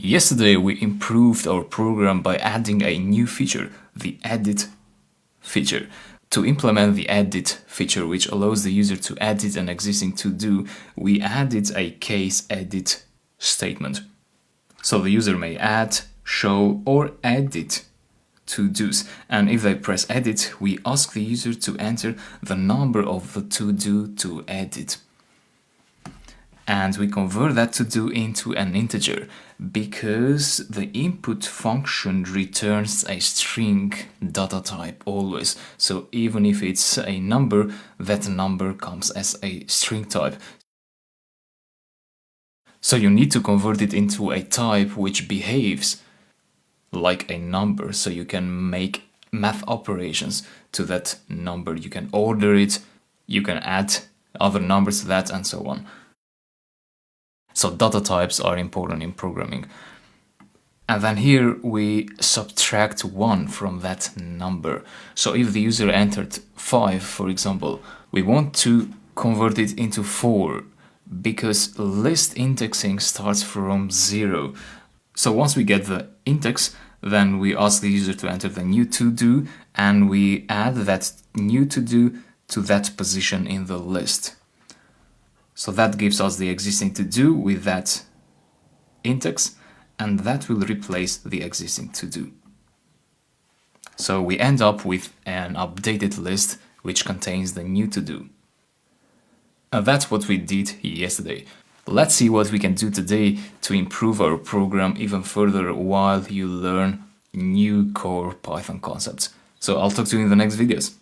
Yesterday we improved our program by adding a new feature, the edit feature. To implement the edit feature, which allows the user to edit an existing to-do, we added a case edit statement. So the user may add, show, or edit to-dos, and if they press edit, we ask the user to enter the number of the to-do to edit. And we convert that to-do into an integer because the input function returns a string data type always. So even if it's a number, that number comes as a string type. So you need to convert it into a type which behaves like a number, so you can make math operations to that number. You can order it, you can add other numbers to that, and so on. So data types are important in programming. And then here we subtract 1 from that number. So if the user entered 5, for example, we want to convert it into 4 because list indexing starts from 0. So once we get the index, then we ask the user to enter the new to-do and we add that new to-do to that position in the list. So that gives us the existing to-do with that index, and that will replace the existing to-do. So we end up with an updated list which contains the new to-do. And that's what we did yesterday. Let's see what we can do today to improve our program even further while you learn new core Python concepts. So I'll talk to you in the next videos.